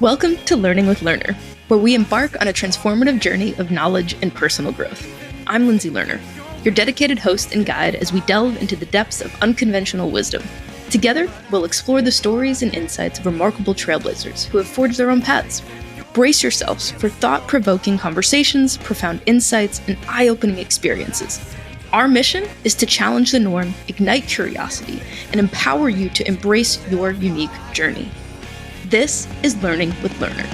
Welcome to Learning with Lerner, where we embark on a transformative journey of knowledge and personal growth. I'm Lindsay Lerner, your dedicated host and guide as we delve into the depths of unconventional wisdom. Together, we'll explore the stories and insights of remarkable trailblazers who have forged their own paths. Brace yourselves for thought-provoking conversations, profound insights, and eye-opening experiences. Our mission is to challenge the norm, ignite curiosity, and empower you to embrace your unique journey. This is Learning with Lerner.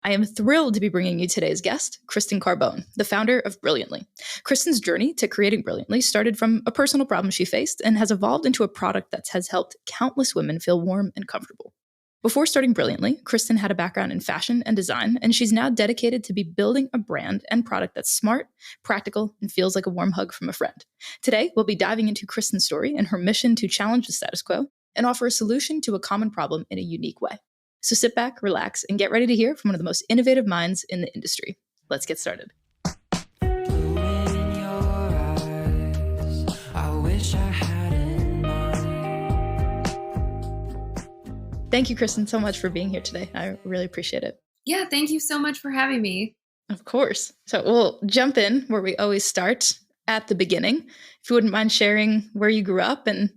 I am thrilled to be bringing you today's guest, Kristen Carbone, the founder of Brilliantly. Kristen's journey to creating Brilliantly started from a personal problem she faced and has evolved into a product that has helped countless women feel warm and comfortable. Before starting Brilliantly, Kristen had a background in fashion and design, and she's now dedicated to be building a brand and product that's smart, practical, and feels like a warm hug from a friend. Today, we'll be diving into Kristen's story and her mission to challenge the status quo and offer a solution to a common problem in a unique way. So sit back, relax, and get ready to hear from one of the most innovative minds in the industry. Let's get started. Thank you, Kristen, so much for being here today. I really appreciate it. Yeah, thank you so much for having me. Of course. So we'll jump in where we always start at the beginning. If you wouldn't mind sharing where you grew up and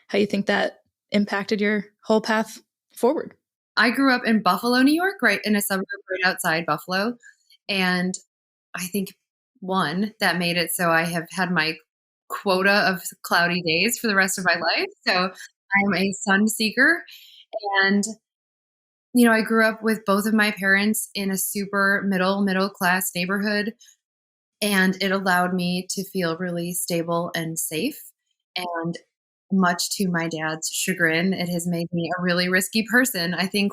how you think that impacted your whole path forward. I grew up in Buffalo, New York, right in a suburb right outside Buffalo. And I think that made it so I have had my quota of cloudy days for the rest of my life. So I'm a sun seeker. And, I grew up with both of my parents in a super middle class neighborhood. And it allowed me to feel really stable and safe. And much to my dad's chagrin, it has made me a really risky person. I think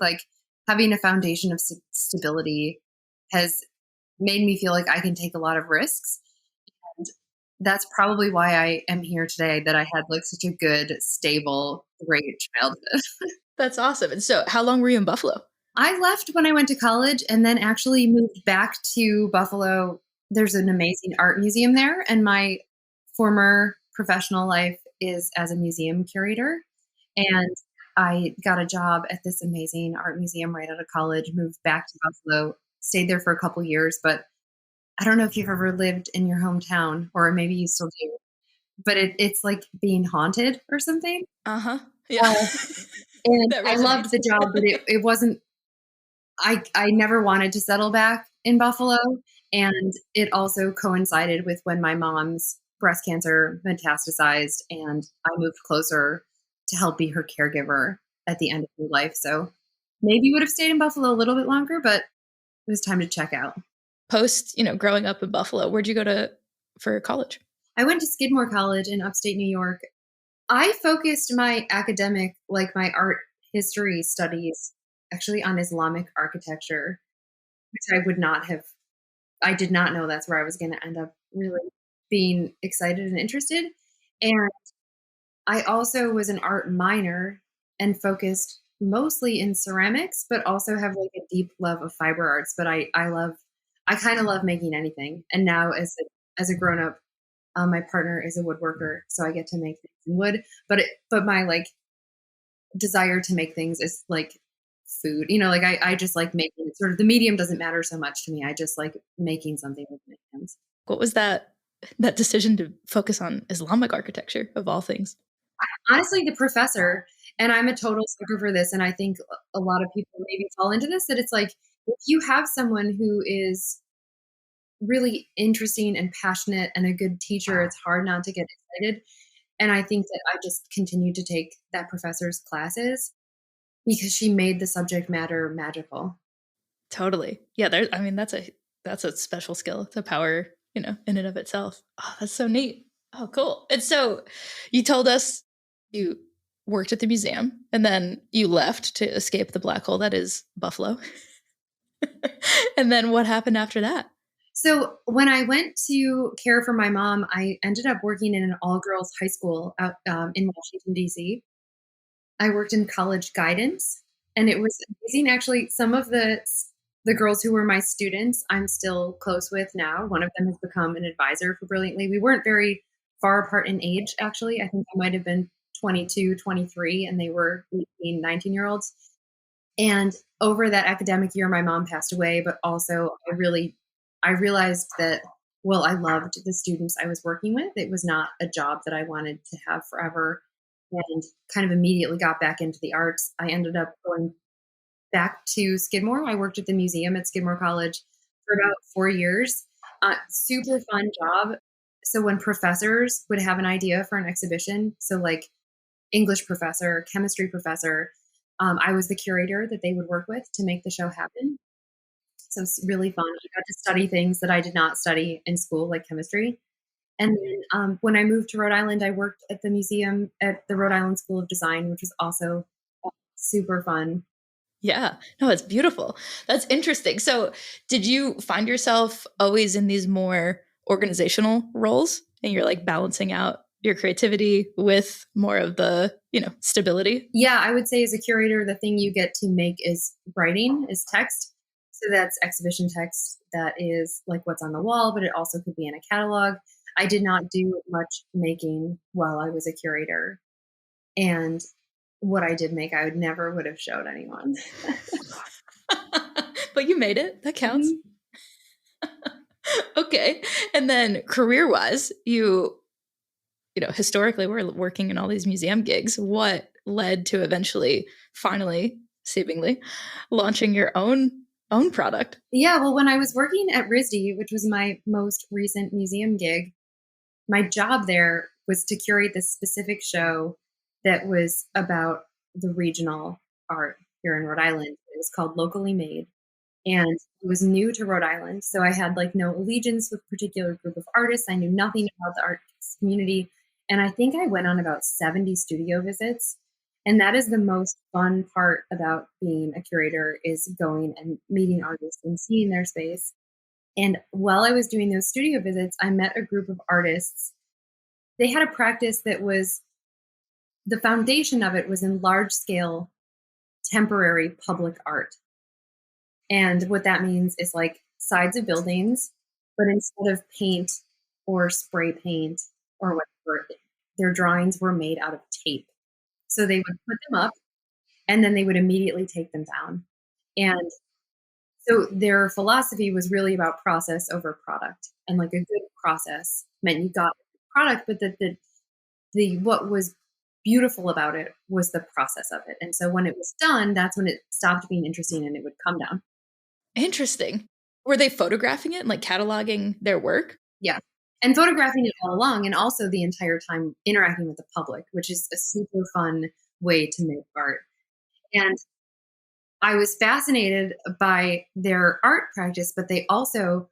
having a foundation of stability has made me feel like I can take a lot of risks. And that's probably why I am here today, that I had such a good, stable, great childhood. That's awesome. And so how long were you in Buffalo? I left when I went to college and then actually moved back to Buffalo. There's an amazing art museum there, and my former professional life is as a museum curator. And I got a job at this amazing art museum right out of college, moved back to Buffalo, stayed there for a couple years. But I don't know if you've ever lived in your hometown, or maybe you still do, but it's like being haunted or something. Uh-huh. Yeah. And I loved the job, but it wasn't, I never wanted to settle back in Buffalo. And it also coincided with when my mom's breast cancer metastasized, and I moved closer to help be her caregiver at the end of her life. So maybe would have stayed in Buffalo a little bit longer, but it was time to check out. Post, growing up in Buffalo, where'd you go for college? I went to Skidmore College in upstate New York. I focused my academic, my art history studies, actually on Islamic architecture, which I did not know that's where I was going to end up really being excited and interested. And I also was an art minor and focused mostly in ceramics, but also have a deep love of fiber arts. But I kind of love making anything. And now as a grown up, my partner is a woodworker, so I get to make things in wood. But my desire to make things is food. I just like making it. Sort of the medium doesn't matter so much to me. I just like making something with my hands. What was that decision to focus on Islamic architecture of all things? Honestly, the professor, and I'm a total sucker for this, and I think a lot of people maybe fall into this, that it's if you have someone who is really interesting and passionate and a good teacher, it's hard not to get excited. And I think that I just continued to take that professor's classes because she made the subject matter magical. Totally. Yeah, that's a special skill. It's a power, in and of itself. Oh, that's so neat. Oh, cool. And so you told us you worked at the museum and then you left to escape the black hole that is Buffalo. And then what happened after that? So when I went to care for my mom, I ended up working in an all-girls high school out in Washington, D.C. I worked in college guidance, and it was amazing. Actually, some of the The girls who were my students, I'm still close with now. One of them has become an advisor for Brilliantly. We weren't very far apart in age, actually. I think I might have been 22, 23, and they were 18, 19-year-olds. And over that academic year, my mom passed away, but also I realized that, well, I loved the students I was working with. It was not a job that I wanted to have forever, and kind of immediately got back into the arts. I ended up going back to Skidmore. I worked at the museum at Skidmore College for about 4 years. Super fun job. So when professors would have an idea for an exhibition, so like English professor, chemistry professor, I was the curator that they would work with to make the show happen. So it's really fun. I got to study things that I did not study in school, like chemistry. And then when I moved to Rhode Island, I worked at the museum at the Rhode Island School of Design, which was also super fun. Yeah. No, it's beautiful. That's interesting. So, did you find yourself always in these more organizational roles and you're like balancing out your creativity with more of the, stability? Yeah, I would say as a curator, the thing you get to make is writing, is text. So that's exhibition text that is like what's on the wall, but it also could be in a catalog. I did not do much making while I was a curator. And what I did make, I would have showed anyone. But you made it. That counts. Mhm. Okay. And then career-wise, historically we're working in all these museum gigs. What led to eventually, finally, seemingly, launching your own product? Yeah, well, when I was working at RISD, which was my most recent museum gig, my job there was to curate this specific show that was about the regional art here in Rhode Island. It was called Locally Made, and it was new to Rhode Island. So I had like no allegiance with a particular group of artists. I knew nothing about the arts community. And I think I went on about 70 studio visits. And that is the most fun part about being a curator, is going and meeting artists and seeing their space. And while I was doing those studio visits, I met a group of artists. They had a practice that was, the foundation of it was in large scale temporary public art. And what that means is like sides of buildings, but instead of paint or spray paint or whatever, their drawings were made out of tape. So they would put them up and then they would immediately take them down. And so their philosophy was really about process over product. And like a good process meant you got a good product, but that the what was beautiful about it was the process of it. And so when it was done, that's when it stopped being interesting and it would come down. Interesting. Were they photographing it and like cataloging their work? Yeah. And photographing it all along, and also the entire time interacting with the public, which is a super fun way to make art. And I was fascinated by their art practice, but they also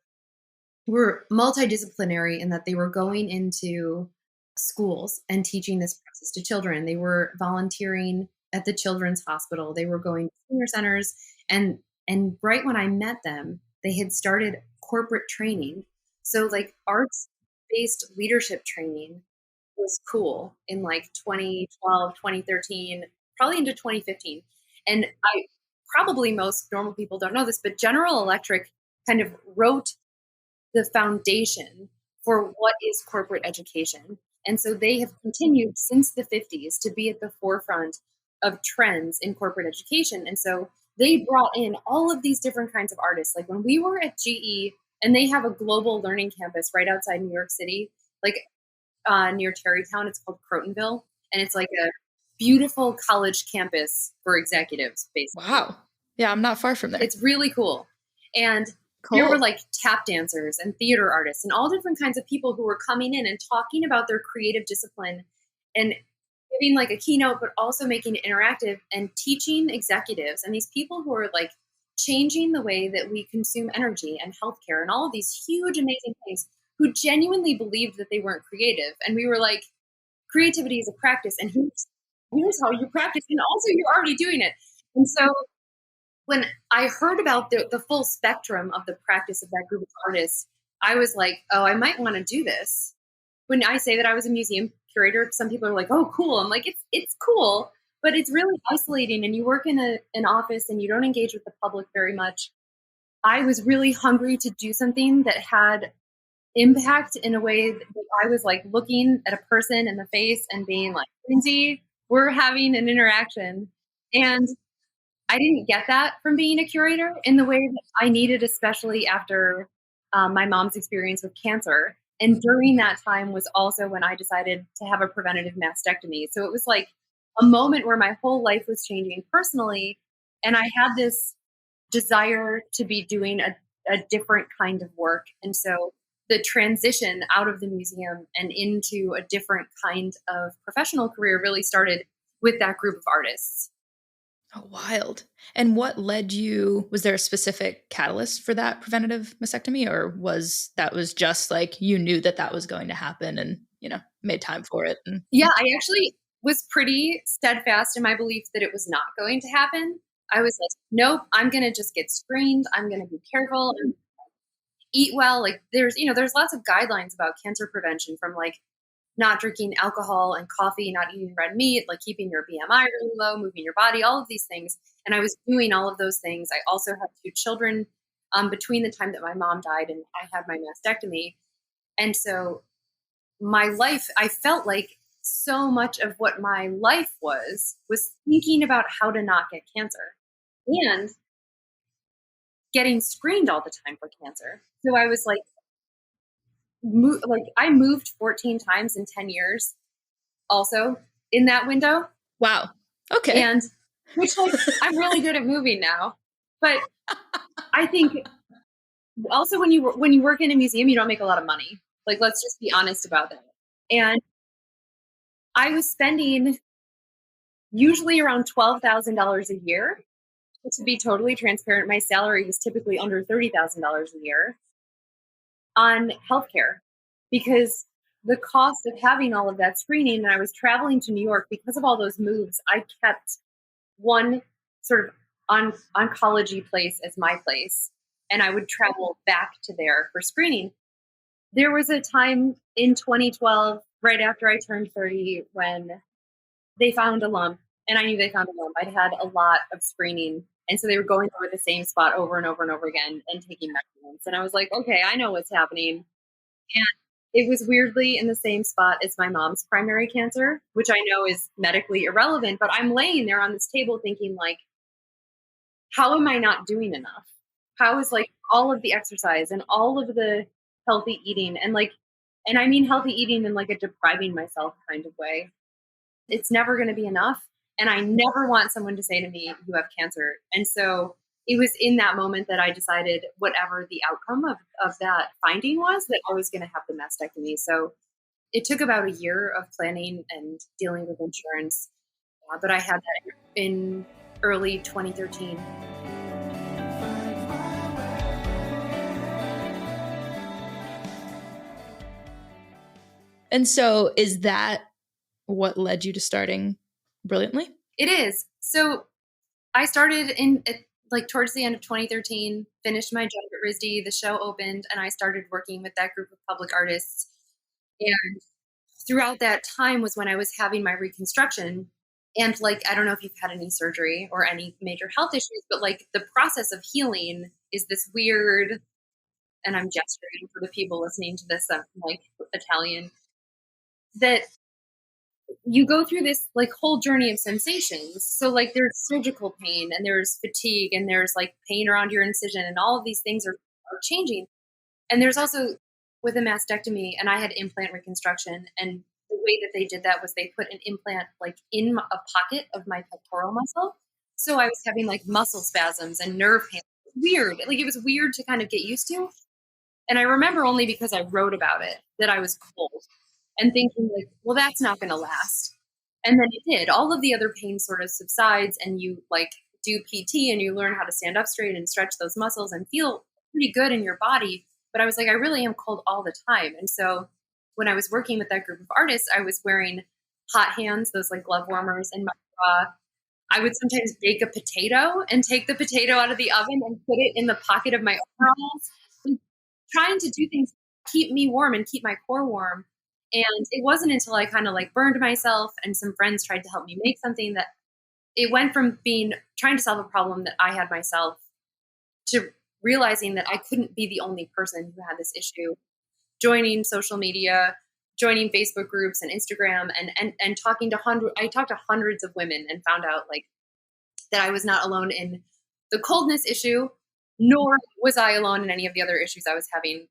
were multidisciplinary in that they were going into schools and teaching this process to children. They were volunteering at the children's hospital. They were going to senior centers, and right when I met them, they had started corporate training. So like arts based leadership training was cool in like 2012, 2013, probably into 2015. And I probably, most normal people don't know this, but General Electric kind of wrote the foundation for what is corporate education. And so they have continued since the 50s to be at the forefront of trends in corporate education. And so they brought in all of these different kinds of artists. Like when we were at GE, and they have a global learning campus right outside New York City, like near Tarrytown, it's called Crotonville. And it's like a beautiful college campus for executives, basically. Wow. Yeah, I'm not far from there. It's really cool. And there were Cool. like tap dancers and theater artists and all different kinds of people who were coming in and talking about their creative discipline and giving like a keynote, but also making it interactive and teaching executives and these people who are like changing the way that we consume energy and healthcare and all of these huge, amazing things, who genuinely believed that they weren't creative. And we were like, creativity is a practice, and here's how you practice. And also, you're already doing it. And so when I heard about the full spectrum of the practice of that group of artists, I was like, oh, I might want to do this. When I say that I was a museum curator, some people are like, oh, cool. I'm like, it's cool, but it's really isolating, and you work in an office and you don't engage with the public very much. I was really hungry to do something that had impact in a way that I was like looking at a person in the face and being like, Lindsay, we're having an interaction. And I didn't get that from being a curator in the way that I needed, especially after my mom's experience with cancer. And during that time was also when I decided to have a preventative mastectomy. So it was like a moment where my whole life was changing personally. And I had this desire to be doing a different kind of work. And so the transition out of the museum and into a different kind of professional career really started with that group of artists. Oh, wild. And what led you, was there a specific catalyst for that preventative mastectomy, or was just like you knew that that was going to happen and, made time for it? And Yeah, I actually was pretty steadfast in my belief that it was not going to happen. I was like, nope, I'm going to just get screened. I'm going to be careful and eat well. Like there's lots of guidelines about cancer prevention, from like not drinking alcohol and coffee, not eating red meat, like keeping your BMI really low, moving your body, all of these things. And I was doing all of those things. I also had two children between the time that my mom died and I had my mastectomy. And so my life, I felt like so much of what my life was thinking about how to not get cancer and getting screened all the time for cancer. So I was like, I moved 14 times in 10 years also in that window. wow. Okay. And which, like, I'm really good at moving now. But I think also when you work in a museum, you don't make a lot of money. Like, let's just be honest about that. And I was spending usually around $12,000 a year. To be totally transparent, my salary was typically under $30,000 a year on healthcare, because the cost of having all of that screening, and I was traveling to New York because of all those moves, I kept one sort of oncology place as my place, and I would travel back to there for screening. There was a time in 2012, right after I turned 30, when they found a lump, and I knew they found a lump. I'd had a lot of screening, and so they were going over the same spot over and over and over again and taking measurements. And I was like, okay, I know what's happening. And it was weirdly in the same spot as my mom's primary cancer, which I know is medically irrelevant, but I'm laying there on this table thinking, like, how am I not doing enough? How is, like, all of the exercise and all of the healthy eating, and like, and I mean healthy eating in like a depriving myself kind of way. It's never going to be enough. And I never want someone to say to me, you have cancer. And so it was in that moment that I decided, whatever the outcome of that finding was, that I was going to have the mastectomy. So it took about a year of planning and dealing with insurance. But I had that in early 2013. And so is that what led you to starting Brilliantly? It is. So I started in like towards the end of 2013, finished my job at RISD, the show opened, and I started working with that group of public artists. And throughout that time was when I was having my reconstruction. And like, I don't know if you've had any surgery or any major health issues, but like the process of healing is this weird, and I'm gesturing for the people listening to this, I'm like Italian, that you go through this like whole journey of sensations. So like there's surgical pain and there's fatigue and there's like pain around your incision, and all of these things are changing. And there's also with a mastectomy, and I had implant reconstruction, and the way that they did that was they put an implant like in a pocket of my pectoral muscle. So I was having like muscle spasms and nerve pain. Weird. Like it was weird to kind of get used to. And I remember only because I wrote about it that I was cold and thinking like, well, that's not going to last. And then it did. All of the other pain sort of subsides, and you like do PT and you learn how to stand up straight and stretch those muscles and feel pretty good in your body. But I was like, I really am cold all the time. And so when I was working with that group of artists, I was wearing hot hands, those like glove warmers in my bra. I would sometimes bake a potato and take the potato out of the oven and put it in the pocket of my overalls, trying to do things to keep me warm and keep my core warm. And it wasn't until I kind of like burned myself and some friends tried to help me make something that it went from being trying to solve a problem that I had myself to realizing that I couldn't be the only person who had this issue, joining social media, joining Facebook groups and Instagram, and talking to I talked to hundreds of women and found out like that I was not alone in the coldness issue, nor was I alone in any of the other issues I was having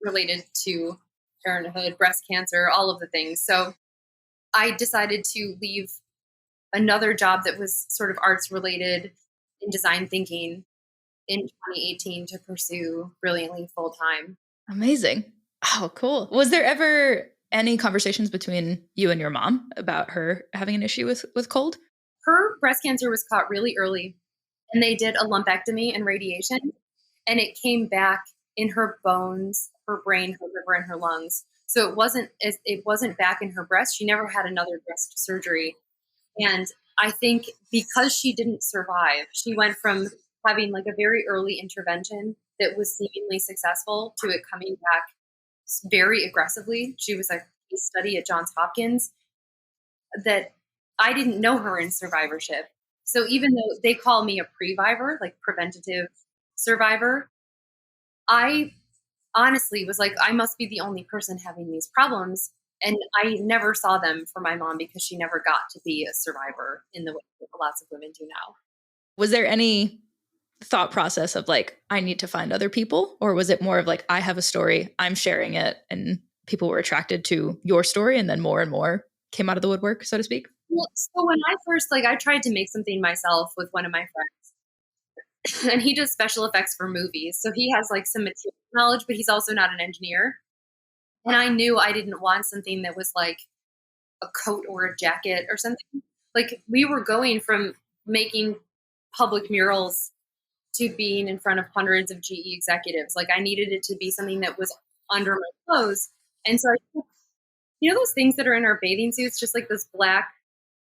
related to parenthood, breast cancer, all of the things. So I decided to leave another job that was sort of arts related in design thinking in 2018 to pursue Brilliantly full time. Amazing. Oh, cool. Was there ever any conversations between you and your mom about her having an issue with cold? Her breast cancer was caught really early, and they did a lumpectomy and radiation, and it came back in her bones, her brain, her liver, and her lungs. So it wasn't back in her breast. She never had another breast surgery. And I think because she didn't survive, she went from having like a very early intervention that was seemingly successful to it coming back very aggressively. She was a case study at Johns Hopkins that I didn't know her in survivorship. So even though they call me a previvor, like preventative survivor, I honestly was like, I must be the only person having these problems. And I never saw them for my mom because she never got to be a survivor in the way that lots of women do now. Was there any thought process of like, I need to find other people? Or was it more of like, I have a story, I'm sharing it, and people were attracted to your story, and then more and more came out of the woodwork, so to speak? Well, so when I first, like, I tried to make something myself with one of my friends, and he does special effects for movies. So he has like some material knowledge, but he's also not an engineer. And I knew I didn't want something that was like a coat or a jacket or something. Like we were going from making public murals to being in front of hundreds of GE executives. Like I needed it to be something that was under my clothes. And so I took, you know, those things that are in our bathing suits, just like this black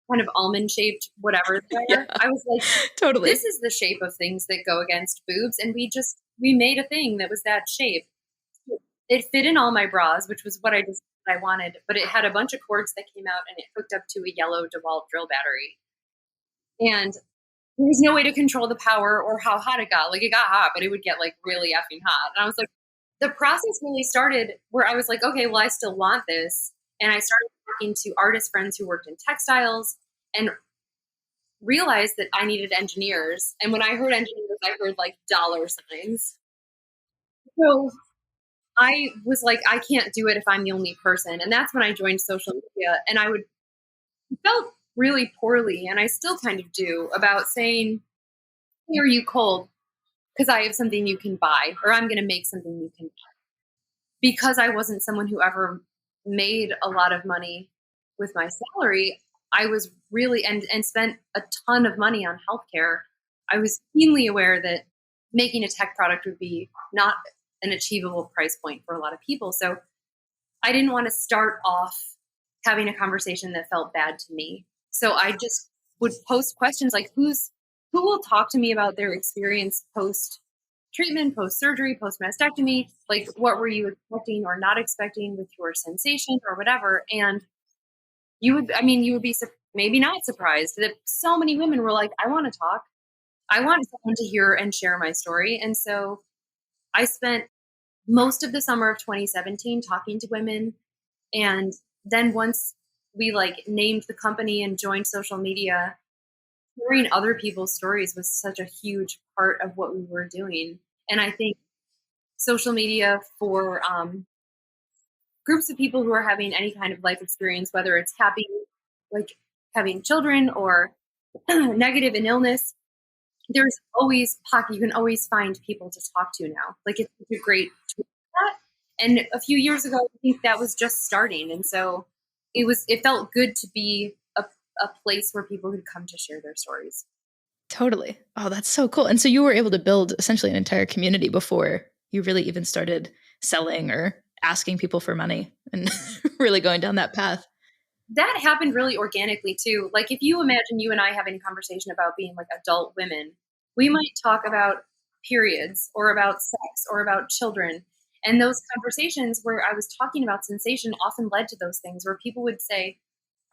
kind of almond shaped whatever they Yeah, are. I was like, totally. this is the shape of things that go against boobs. And we made a thing that was that shape. It fit in all my bras, which was what I wanted, but it had a bunch of cords that came out and it hooked up to a yellow DeWalt drill battery. And there was no way to control the power or how hot it got. Like it got hot, but it would get like really effing hot. And I was like, the process really started where I was like, okay, well, I still want this. And I started talking to artist friends who worked in textiles and realized that I needed engineers. And when I heard engineers, I heard like dollar signs. So I was like, I can't do it if I'm the only person. And that's when I joined social media. And felt really poorly, and I still kind of do, about saying, hey, are you cold? Because I have something you can buy, or I'm going to make something you can buy. Because I wasn't someone who ever made a lot of money with my salary, I was really, and spent a ton of money on healthcare. I was keenly aware that making a tech product would be not an achievable price point for a lot of people. So I didn't want to start off having a conversation that felt bad to me. So I just would post questions like, who will talk to me about their experience post treatment, post surgery, post mastectomy? Like, what were you expecting or not expecting with your sensation or whatever? And you would be maybe not surprised that so many women were like, I want to talk. I want someone to hear and share my story. And so I spent most of the summer of 2017 talking to women. And then once we like named the company and joined social media, hearing other people's stories was such a huge part of what we were doing. And I think social media for groups of people who are having any kind of life experience, whether it's happy, like having children, or negative in illness, there's always you can always find people to talk to now. Like it's such a great tool for that. And a few years ago, I think that was just starting. And so it felt good to be a place where people could come to share their stories. Totally. Oh, that's so cool. And so you were able to build essentially an entire community before you really even started selling or asking people for money and really going down that path. That happened really organically too. Like if you imagine you and I having a conversation about being like adult women, we might talk about periods or about sex or about children. And those conversations where I was talking about sensation often led to those things where people would say,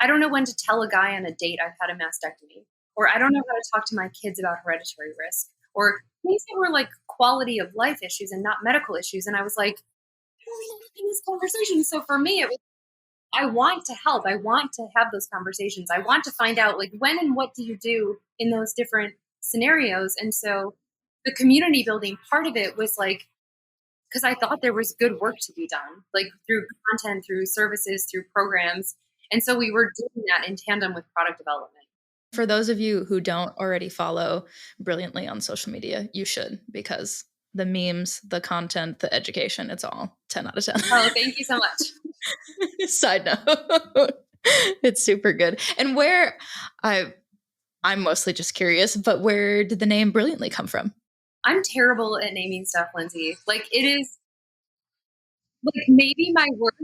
I don't know when to tell a guy on a date I've had a mastectomy, or I don't know how to talk to my kids about hereditary risk, or things that were like quality of life issues and not medical issues. And I was like, I don't know having this conversation. So for me, it was, I want to help. I want to have those conversations. I want to find out like when and what do you do in those different scenarios. And so the community building part of it was like, because I thought there was good work to be done, like through content, through services, through programs. And so we were doing that in tandem with product development. For those of you who don't already follow Brilliantly on social media, you should, because the memes, the content, the education, it's all 10 out of 10. Oh, thank you so much. Side note. It's super good. And where I'm mostly just curious, but where did the name Brilliantly come from? I'm terrible at naming stuff, Lindsay. Like it is like maybe my worst.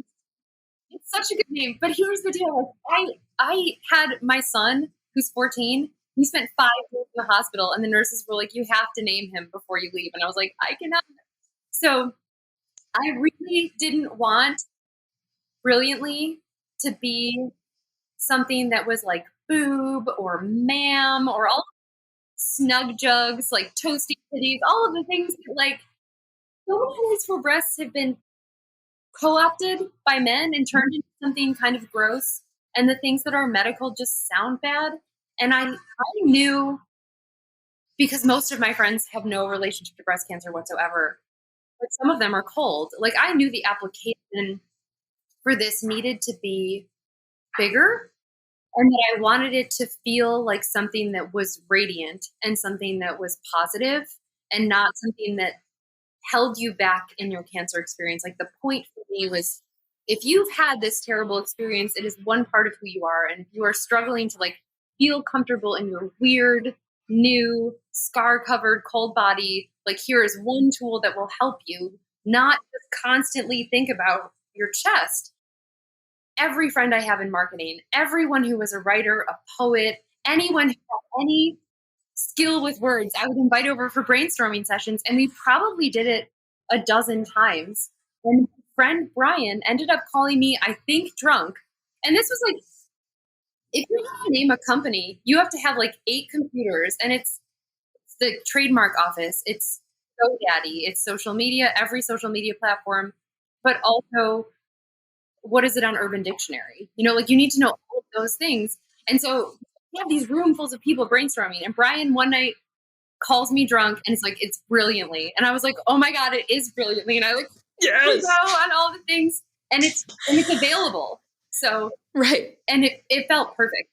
It's such a good name. But here's the deal. Like, I had my son who's 14. He spent 5 years in the hospital and the nurses were like, you have to name him before you leave. And I was like, I cannot. So I really didn't want Brilliantly to be something that was like boob or ma'am or all snug jugs, like toasty titties, all of the things that like so many ways for breasts have been co-opted by men and turned into something kind of gross. And the things that are medical just sound bad. And I knew, because most of my friends have no relationship to breast cancer whatsoever, but some of them are cold. Like I knew the application for this needed to be bigger and that I wanted it to feel like something that was radiant and something that was positive and not something that held you back in your cancer experience. Like the point for me was, if you've had this terrible experience, it is one part of who you are. And if you are struggling to like feel comfortable in your weird, new, scar-covered, cold body, like here is one tool that will help you not just constantly think about your chest. Every friend I have in marketing, everyone who was a writer, a poet, anyone who had any skill with words, I would invite over for brainstorming sessions. And we probably did it a dozen times. And my friend Brian ended up calling me, I think, drunk. And this was like, if you have to name a company, you have to have like 8 computers, and it's the trademark office, it's GoDaddy, it's social media, every social media platform, but also what is it on Urban Dictionary? You know, like you need to know all of those things. And so we have these roomfuls of people brainstorming. And Brian one night calls me drunk and it's like, it's Brilliantly. And I was like, oh my God, it is Brilliantly. And I like Yes. go on all the things, and it's available. So Right. and it felt perfect.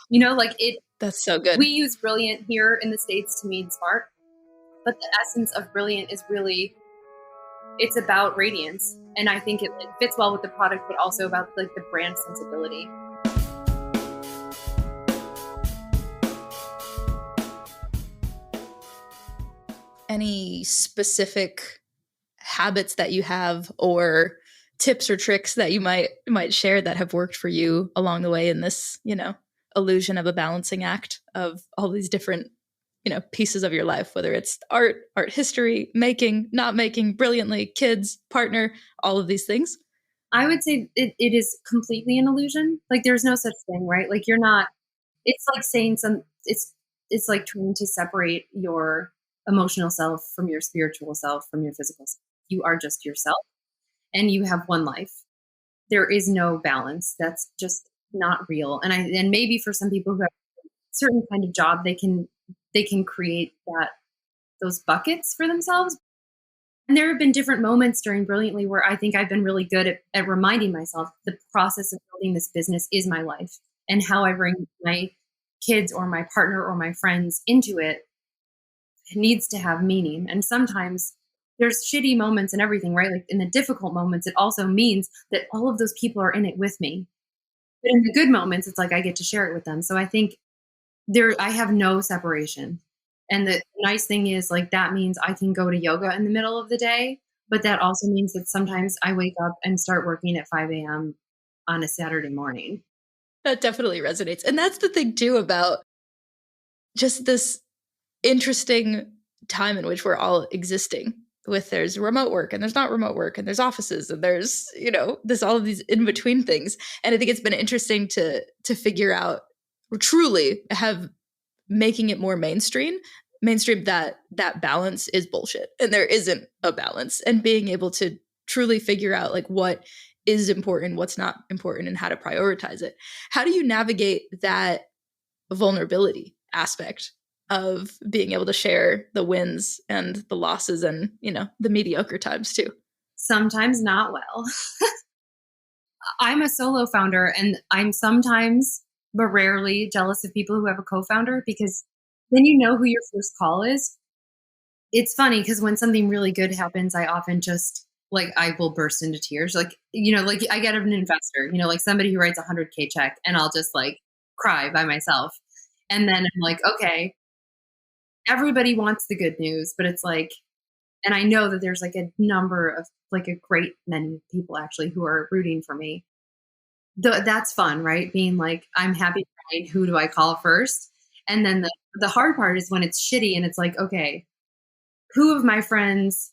You know, like it. That's so good. We use brilliant here in the States to mean smart, but the essence of brilliant is really, it's about radiance. And I think it fits well with the product, but also about like the brand sensibility. Any specific habits that you have or tips or tricks that you might share that have worked for you along the way in this, illusion of a balancing act of all these different, pieces of your life, whether it's art history, making, not making, Brilliantly, kids, partner, all of these things? I would say it is completely an illusion. Like there's no such thing, right? Like you're not, it's like saying it's like trying to separate your emotional self from your spiritual self, from your physical self. You are just yourself and you have one life. There is no balance. That's just not real. And maybe for some people who have a certain kind of job, they can create those buckets for themselves. And there have been different moments during Brilliantly where I think I've been really good at reminding myself the process of building this business is my life, and how I bring my kids or my partner or my friends into it needs to have meaning. And sometimes there's shitty moments and everything, right? Like in the difficult moments, it also means that all of those people are in it with me. But in the good moments, it's like I get to share it with them. So I think I have no separation. And the nice thing is like that means I can go to yoga in the middle of the day, but that also means that sometimes I wake up and start working at 5 a.m. on a Saturday morning. That definitely resonates. And that's the thing too about just this interesting time in which we're all existing, with there's remote work and there's not remote work and there's offices and there's, there's all of these in between things. And I think it's been interesting to figure out, or truly have, making it more mainstream mainstream that balance is bullshit, and there isn't a balance. And being able to truly figure out like what is important, what's not important, and how to prioritize it. How do you navigate that vulnerability aspect of being able to share the wins and the losses and, the mediocre times too? Sometimes not well. I'm a solo founder and I'm sometimes, but rarely, jealous of people who have a co founder because then you know who your first call is. It's funny because when something really good happens, I often just like I will burst into tears. Like, like I get an investor, like somebody who writes a 100K check and I'll just like cry by myself. And then I'm like, okay, everybody wants the good news, but it's like, and I know that there's like a number of like a great many people actually who are rooting for me. That's fun, right? Being like, I'm happy crying. Who do I call first? And then the hard part is when it's shitty and it's like, okay, who of my friends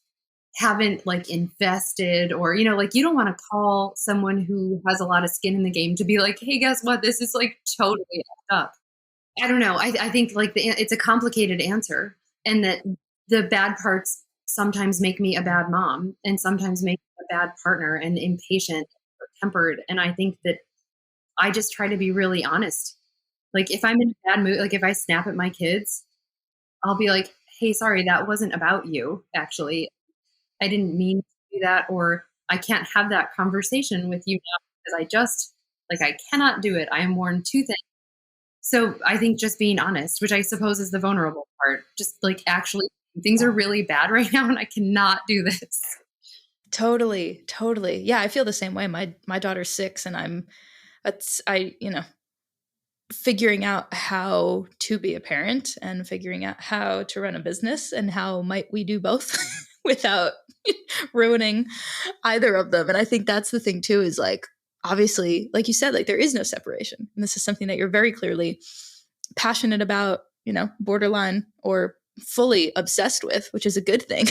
haven't like invested or, like you don't want to call someone who has a lot of skin in the game to be like, hey, guess what? This is like totally effed up. I don't know. I think like it's a complicated answer and that the bad parts sometimes make me a bad mom and sometimes make me a bad partner and impatient or tempered. And I think that I just try to be really honest. Like if I'm in a bad mood, like if I snap at my kids, I'll be like, hey, sorry, that wasn't about you. Actually, I didn't mean to do that. Or I can't have that conversation with you now because I just like, I cannot do it. I am worn too thin. So I think just being honest, which I suppose is the vulnerable part, just like actually things are really bad right now and I cannot do this. Totally, totally. Yeah, I feel the same way. My daughter's 6 and figuring out how to be a parent and figuring out how to run a business and how might we do both without ruining either of them. And I think that's the thing too, is like, obviously, like you said, like there is no separation. And this is something that you're very clearly passionate about, borderline or fully obsessed with, which is a good thing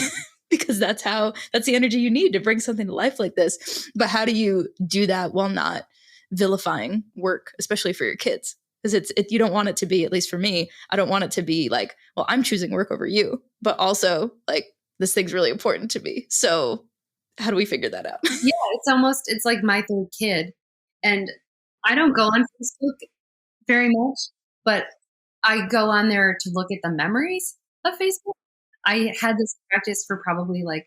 because that's the energy you need to bring something to life like this. But how do you do that while not vilifying work, especially for your kids? Because you don't want it to be, at least for me, I don't want it to be like, well, I'm choosing work over you, but also like this thing's really important to me. So how do we figure that out? Yeah, it's like my third kid. And I don't go on Facebook very much, but I go on there to look at the memories of Facebook. I had this practice for probably like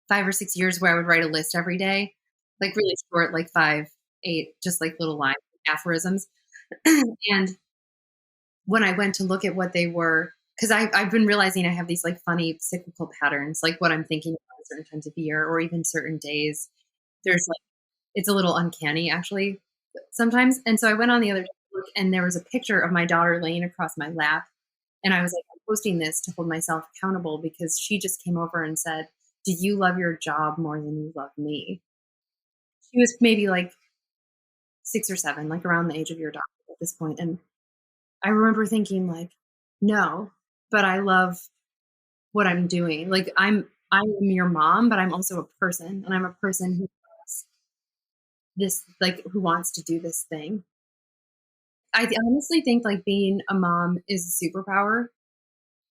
5 or 6 years where I would write a list every day, like really short, like 5, 8, just like little lines, aphorisms. And when I went to look at what they were, because I've been realizing I have these like funny cyclical patterns, like what I'm thinking about at certain times of the year or even certain days. There's like, it's a little uncanny actually sometimes. And so I went on the other day to look and there was a picture of my daughter laying across my lap. And I was like, I'm posting this to hold myself accountable because she just came over and said, do you love your job more than you love me? She was maybe like 6 or 7, like around the age of your daughter at this point. And I remember thinking like, no, but I love what I'm doing. Like I am your mom, but I'm also a person and I'm a person who loves this, like who wants to do this thing. I honestly think like being a mom is a superpower.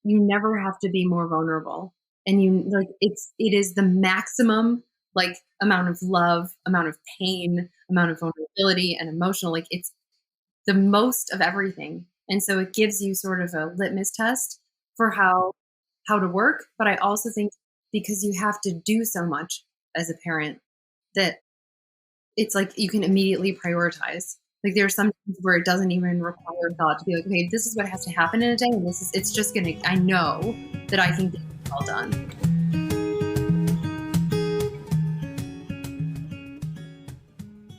You never have to be more vulnerable. And you like it is the maximum like amount of love, amount of pain, amount of vulnerability and emotional. Like it's the most of everything. And so it gives you sort of a litmus test for how to work. But I also think because you have to do so much as a parent that it's like you can immediately prioritize. Like there are some things where it doesn't even require thought to be like, okay, this is what has to happen in a day, and it's just gonna. I know that I can get it all done.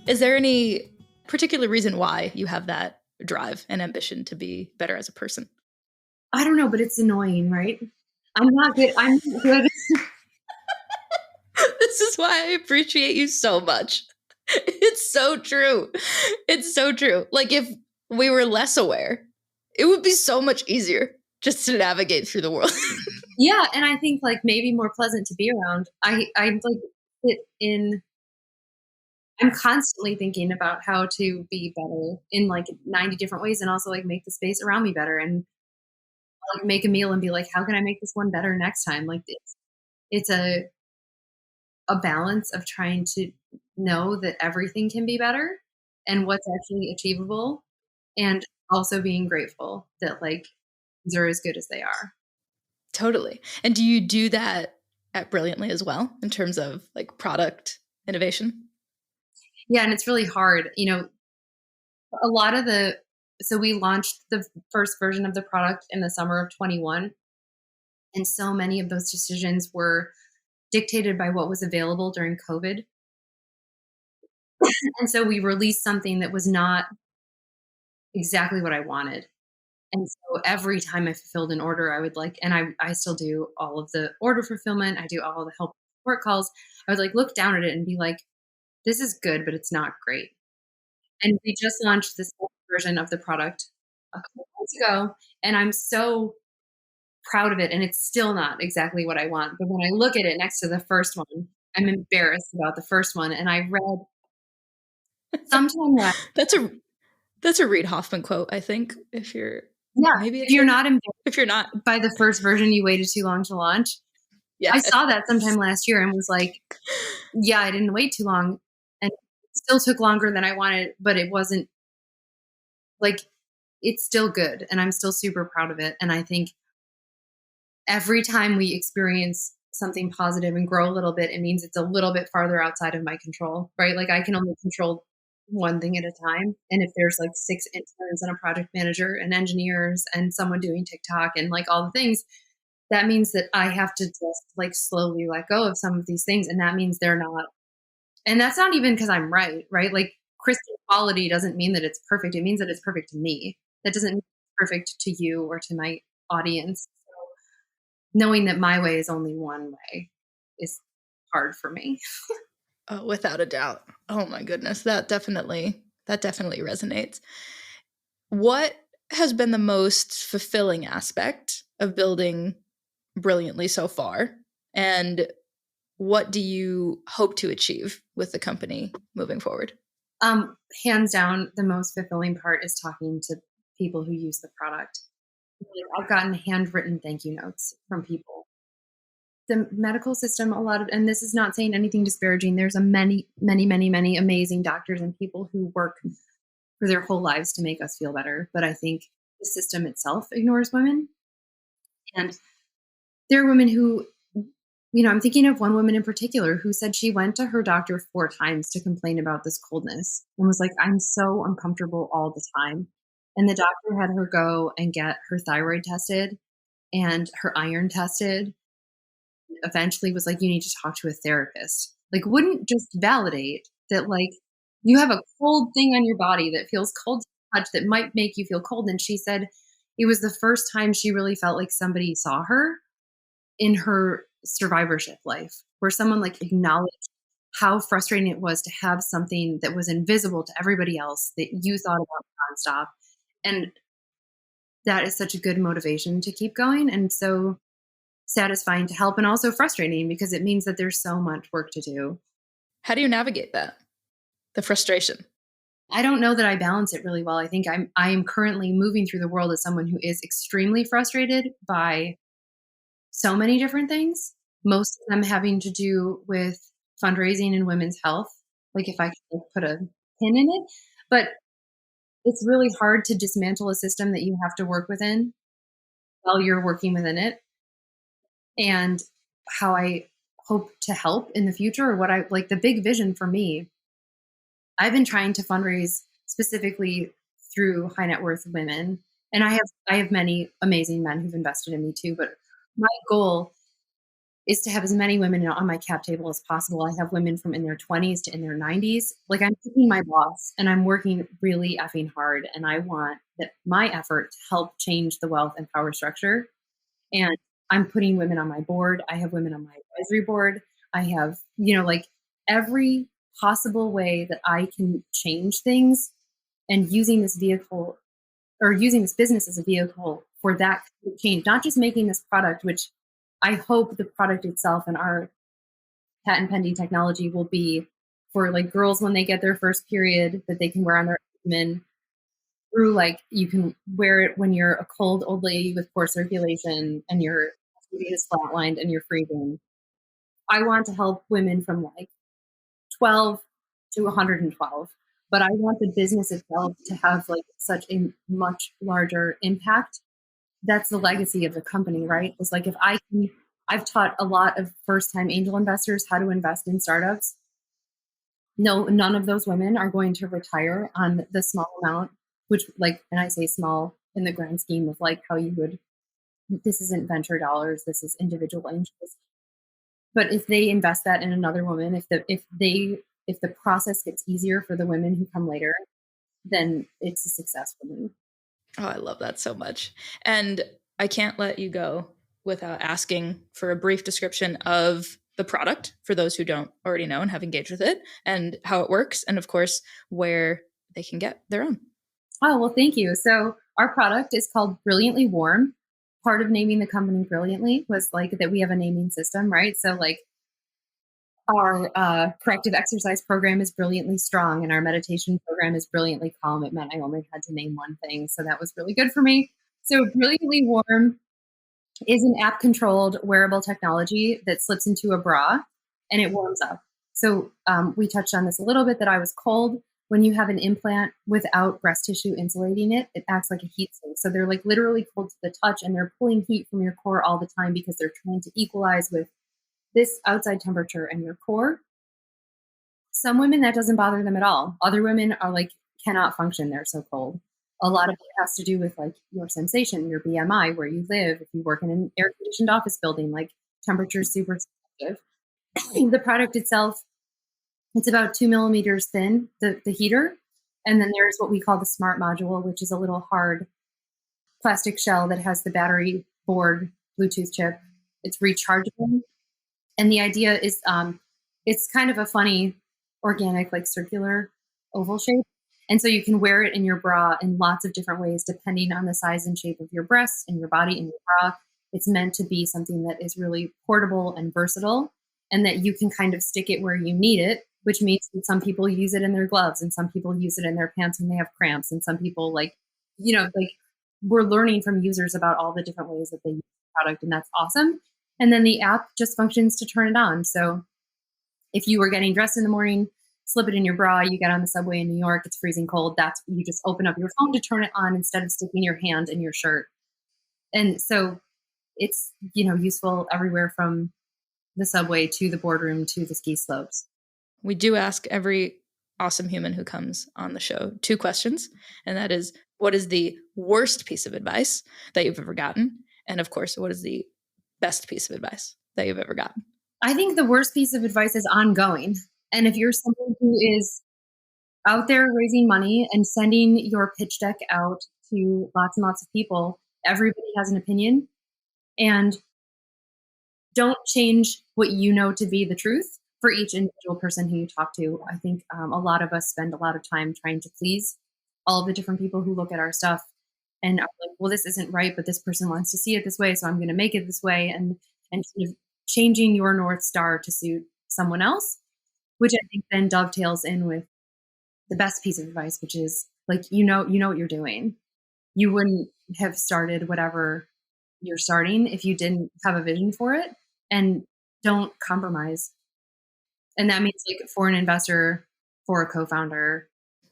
Is there any particular reason why you have that drive and ambition to be better as a person? I don't know, but it's annoying, right? I'm not good. I'm not good. This is why I appreciate you so much. It's so true. It's so true. Like if we were less aware, it would be so much easier just to navigate through the world. Yeah, and I think like maybe more pleasant to be around. I like sit in. I'm constantly thinking about how to be better in like 90 different ways, and also like make the space around me better. And like make a meal and be like, how can I make this one better next time? Like it's a balance of trying to know that everything can be better and what's actually achievable, and also being grateful that like things are as good as they are. Totally. And do you do that at Brilliantly as well in terms of like product innovation? Yeah, and it's really hard. A lot of the so we launched the first version of the product in the summer of 21, and so many of those decisions were dictated by what was available during COVID. And so we released something that was not exactly what I wanted. And so every time I fulfilled an order, I would like, and I still do all of the order fulfillment, I do all the help support calls. I would like look down at it and be like, this is good, but it's not great. And we just launched this version of the product a couple months ago, and I'm so proud of it. And it's still not exactly what I want. But when I look at it next to the first one, I'm embarrassed about the first one. And I read sometime last, That's a Reid Hoffman quote, I think, if you're yeah, maybe if it's you're him. not embarrassed If you're not, by the first version, you waited too long to launch. I yes. saw that sometime last year and was like, yeah, I didn't wait too long. And it still took longer than I wanted, but it wasn't like, it's still good. And I'm still super proud of it. And I think every time we experience something positive and grow a little bit, it means it's a little bit farther outside of my control, right? Like I can only control one thing at a time. And if there's like 6 interns and a project manager and engineers and someone doing TikTok and like all the things, that means that I have to just like slowly let go of some of these things. And that means they're not, and that's not even because I'm right, right? Like crystal quality doesn't mean that it's perfect. It means that it's perfect to me. That doesn't mean it's perfect to you or to my audience. Knowing that my way is only one way is hard for me. Oh, without a doubt. Oh my goodness, that definitely resonates. What has been the most fulfilling aspect of building Brilliantly so far? And what do you hope to achieve with the company moving forward? Hands down, the most fulfilling part is talking to people who use the product. Like, I've gotten handwritten thank you notes from people. The medical system, a lot of, and this is not saying anything disparaging. There's a many amazing doctors and people who work for their whole lives to make us feel better. But I think the system itself ignores women. And there are women who, I'm thinking of one woman in particular who said she went to her doctor 4 times to complain about this coldness and was like, I'm so uncomfortable all the time. And the doctor had her go and get her thyroid tested and her iron tested. Eventually was like, you need to talk to a therapist. Like, wouldn't just validate that, like, you have a cold thing on your body that feels cold to touch that might make you feel cold. And she said it was the first time she really felt like somebody saw her in her survivorship life, where someone like acknowledged how frustrating it was to have something that was invisible to everybody else that you thought about nonstop. And that is such a good motivation to keep going. And so satisfying to help, and also frustrating because it means that there's so much work to do. How do you navigate that? The frustration? I don't know that I balance it really well. I think I am currently moving through the world as someone who is extremely frustrated by so many different things, most of them having to do with fundraising and women's health. Like if I could like, put a pin in it, but it's really hard to dismantle a system that you have to work within while you're working within it. And how I hope to help in the future, or what I like, the big vision for me, I've been trying to fundraise specifically through high net worth women. And I have many amazing men who've invested in me too, but my goal is to have as many women on my cap table as possible. I have women from in their 20s to in their 90s. Like I'm picking my boss and I'm working really effing hard. And I want that my effort to help change the wealth and power structure. And I'm putting women on my board. I have women on my advisory board. I have, like every possible way that I can change things, and using this vehicle or using this business as a vehicle for that change, not just making this product, which I hope the product itself and our patent pending technology will be for like girls when they get their first period that they can wear on their abdomen, through like you can wear it when you're a cold old lady with poor circulation and your booty is flatlined and you're freezing. I want to help women from like 12 to 112, but I want the business itself to have like such a much larger impact. That's the legacy of the company, right? It's like I've taught a lot of first time angel investors how to invest in startups. No, none of those women are going to retire on the small amount, which like, and I say small in the grand scheme of like how you would, this isn't venture dollars, this is individual angels. But if they invest that in another woman, if the process gets easier for the women who come later, then it's a success for me. Oh, I love that so much. And I can't let you go without asking for a brief description of the product for those who don't already know and have engaged with it, and how it works, and of course, where they can get their own. Oh, well, thank you. So our product is called Brilliantly Warm. Part of naming the company Brilliantly was like that we have a naming system, right? So like our corrective exercise program is Brilliantly Strong, and our meditation program is Brilliantly Calm. It meant I only had to name one thing, so that was really good for me. So Brilliantly Warm is an app-controlled wearable technology that slips into a bra and it warms up. So we touched on this a little bit, that I was cold. When you have an implant without breast tissue insulating it, it acts like a heat sink. So they're like literally cold to the touch, and they're pulling heat from your core all the time because they're trying to equalize with this outside temperature and your core. Some women, that doesn't bother them at all. Other women are like, cannot function. They're so cold. A lot of it has to do with like your sensation, your BMI, where you live. If you work in an air conditioned office building, like temperature is super sensitive. The product itself, it's about 2 millimeters thin, the heater. And then there's what we call the smart module, which is a little hard plastic shell that has the battery board, Bluetooth chip. It's rechargeable. And the idea is it's kind of a funny, organic, like circular oval shape. And so you can wear it in your bra in lots of different ways, depending on the size and shape of your breasts and your body and your bra. It's meant to be something that is really portable and versatile, and that you can kind of stick it where you need it, which means that some people use it in their gloves, and some people use it in their pants when they have cramps. And some people like we're learning from users about all the different ways that they use the product, and that's awesome. And then the app just functions to turn it on. So if you were getting dressed in the morning, slip it in your bra, you get on the subway in New York, it's freezing cold, you just open up your phone to turn it on instead of sticking your hand in your shirt. And so it's, useful everywhere from the subway to the boardroom to the ski slopes. We do ask every awesome human who comes on the show 2 questions, and that is, what is the worst piece of advice that you've ever gotten? And of course, what is the best piece of advice that you've ever gotten? I think the worst piece of advice is ongoing. And if you're someone who is out there raising money and sending your pitch deck out to lots and lots of people, everybody has an opinion. And don't change what you know to be the truth for each individual person who you talk to. I think a lot of us spend a lot of time trying to please all of the different people who look at our stuff and are like, well, this isn't right, but this person wants to see it this way, so I'm going to make it this way. And sort of changing your North Star to suit someone else, which I think then dovetails in with the best piece of advice, which is like, you know what you're doing. You wouldn't have started whatever you're starting if you didn't have a vision for it, and don't compromise. And that means like for an investor, for a co-founder.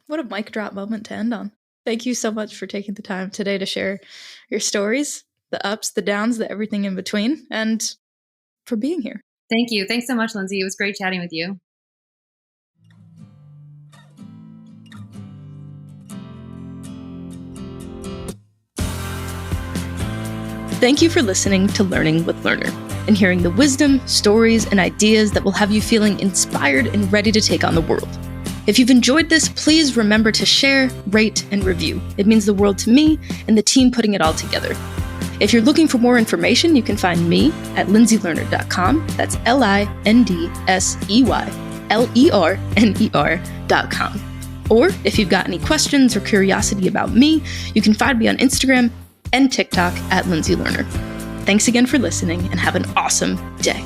What a mic drop moment to end on. Thank you so much for taking the time today to share your stories, the ups, the downs, the everything in between, and for being here. Thank you. Thanks so much, Lindsay. It was great chatting with you. Thank you for listening to Learning with Lerner and hearing the wisdom, stories, and ideas that will have you feeling inspired and ready to take on the world. If you've enjoyed this, please remember to share, rate, and review. It means the world to me and the team putting it all together. If you're looking for more information, you can find me at lindsaylerner.com. That's LindseyLerner.com. Or if you've got any questions or curiosity about me, you can find me on Instagram and TikTok at Lindsay Lerner. Thanks again for listening, and have an awesome day.